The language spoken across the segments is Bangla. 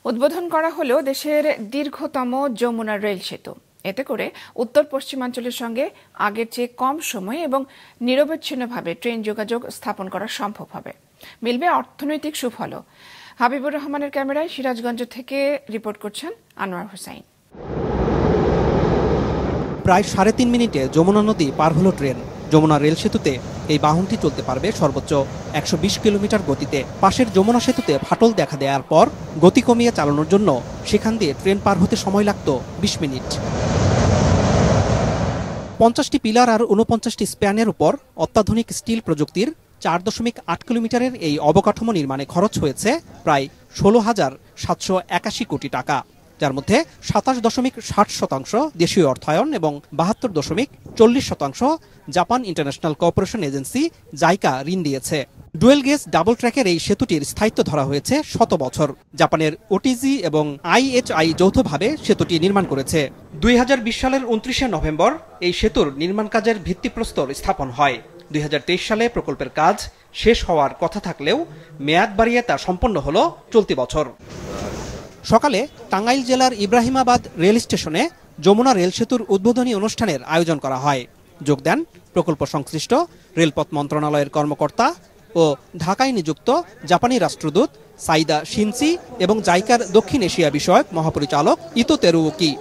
উদ্বোধন করা হলো দেশের দীর্ঘতম যমুনা রেল সেতু। এতে করে উত্তর পশ্চিমাঞ্চলের সঙ্গে আগের চেয়ে কম সময়ে এবং নিরবচ্ছিন্নভাবে ট্রেন যোগাযোগ স্থাপন করা সম্ভব হবে। মিলবে অর্থনৈতিক সুফলও। হাবিবুর রহমানের ক্যামেরায় সিরাজগঞ্জ থেকে রিপোর্ট করছেন আনোয়ার হোসাইন। প্রায় 3.5 মিনিটে যমুনা নদী পার হলো ট্রেন। যমুনা রেল সেতুতে এই বাহনটি চলতে পারবে সর্বোচ্চ 120 কিলোমিটার গতিতে। পাশের যমুনা সেতুতে ফাটল দেখা দেওয়ার পর গতি কমিয়ে চালানোর জন্য সেখান দিয়ে ট্রেন পার হতে সময় লাগত 20 মিনিট। 50টি পিলার আর 49টি স্প্যানের উপর অত্যাধুনিক স্টিল প্রযুক্তির 4.8 কিলোমিটারের এই অবকাঠামো নির্মাণে খরচ হয়েছে প্রায় 16,781 কোটি টাকা, যার মধ্যে 27.60% দেশীয় অর্থায়ন এবং 72.40% Japan international cooperation agency JICA ঋণ দিয়েছে। ডুয়েল গেজ ডাবল ট্র্যাকের এই সেতুটির স্থায়িত্ব ধরা হয়েছে 100 বছর। জাপানের ওটিজি এবং আইএইচআই যৌথভাবে সেতুটি নির্মাণ করেছে। 2020 সালের 29শে নভেম্বর এই সেতুর নির্মাণ কাজের ভিত্তিপ্রস্তর স্থাপন হয়। 2023 সালে প্রকল্পের কাজ শেষ হওয়ার কথা থাকলেও মেয়াদ বাড়িয়ে তা সম্পন্ন হলো চলতি বছর। সকালে টাঙ্গাইল জেলার ইব্রাহিমাবাদ রেল স্টেশনে যমুনা রেল সেতুর উদ্বোধনী অনুষ্ঠানের আয়োজন করা হয়। যোগ দেন প্রকল্প সংশ্লিষ্ট রেলপথ মন্ত্রণালয়ের কর্মকর্তা ও ঢাকায় নিযুক্ত জাপানি রাষ্ট্রদূত সাইদা শিনসি এবং জাইকার দক্ষিণ এশিয়া বিষয়ক মহাপরিচালক ইতো তেরুউকি।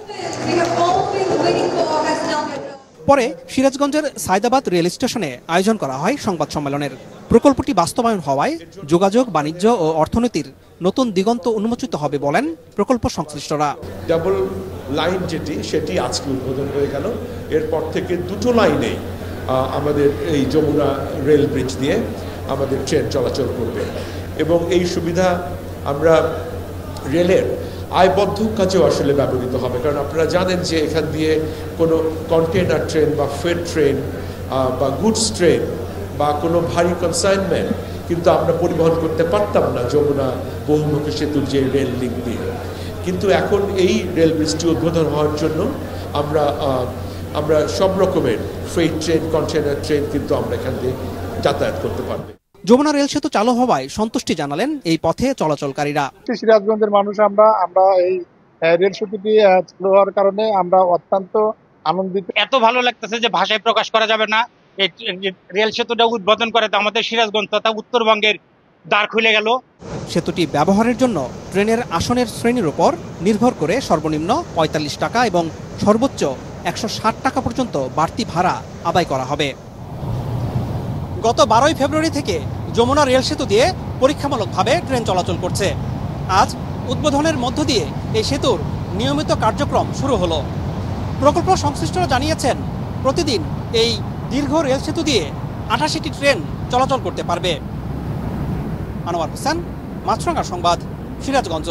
পরে সিরাজগঞ্জের সায়দাবাদ রেল স্টেশনে আয়োজন করা হয় সংবাদ সম্মেলনের। প্রকল্পটি বাস্তবায়ন হওয়ায় যোগাযোগ, বাণিজ্য ও অর্থনীতির নতুন দিগন্ত উন্মোচিত হবে বলেন প্রকল্প সংশ্লিষ্টরা। ডাবল লাইন সেটি আজকে উদ্বোধন হয়ে গেল। এরপর থেকে দুটো লাইনে আমাদের এই যমুনা রেল ব্রিজ দিয়ে আমাদের ট্রেন চলাচল করবে এবং এই সুবিধা আমরা রেলের আয়বদ্ধ কাজেও আসলে ব্যবহৃত হবে। কারণ আপনারা জানেন যে এখান দিয়ে কোনো কন্টেনার ট্রেন বা ফ্রেট ট্রেন বা গুডস ট্রেন বা কোনো ভারী কনসাইনমেন্ট কিন্তু আমরা পরিবহন করতে পারতাম না যমুনা বহুমুখী সেতুর যে রেল লিঙ্ক দিয়ে। কিন্তু এখন এই রেল ব্রিজটি উদ্বোধন হওয়ার জন্য আমরা সব রকমের ফ্রেট ট্রেন, কন্টেনার ট্রেন কিন্তু আমরা এখান দিয়ে যাতায়াত করতে পারবো। যমুনা রেল সেতু চালু হওয়ায় সন্তুষ্টি জানালেন এই পথে চলাচলকারীরা। সিরাজগঞ্জের মানুষ আমরা এই রেল সেতুটি চালু হওয়ার কারণে আমরা অত্যন্ত আনন্দিত। এত ভালো লাগতেছে যে ভাষায় প্রকাশ করা যাবে না। এই রেল সেতুটা উদ্বোধন করে তো আমাদের সিরাজগঞ্জ তথা উত্তরবঙ্গের দ্বার খুলে গেল। সেতুটি ব্যবহারের জন্য ট্রেনের আসনের শ্রেণীর উপর নির্ভর করে সর্বনিম্ন 45 টাকা এবং সর্বোচ্চ 160 টাকা পর্যন্ত বাড়তি ভাড়া আদায় করা হবে। গত 12ই ফেব্রুয়ারি থেকে যমুনা রেল সেতু দিয়ে পরীক্ষামূলকভাবে ট্রেন চলাচল করছে। আজ উদ্বোধনের মধ্য দিয়ে এই সেতুর নিয়মিত কার্যক্রম শুরু হলো। প্রকল্প সংশ্লিষ্টরা জানিয়েছেন প্রতিদিন এই দীর্ঘ রেল সেতু দিয়ে 88টি ট্রেন চলাচল করতে পারবে। আনোয়ার হোসেন, মাছরাঙা সংবাদ, সিরাজগঞ্জ।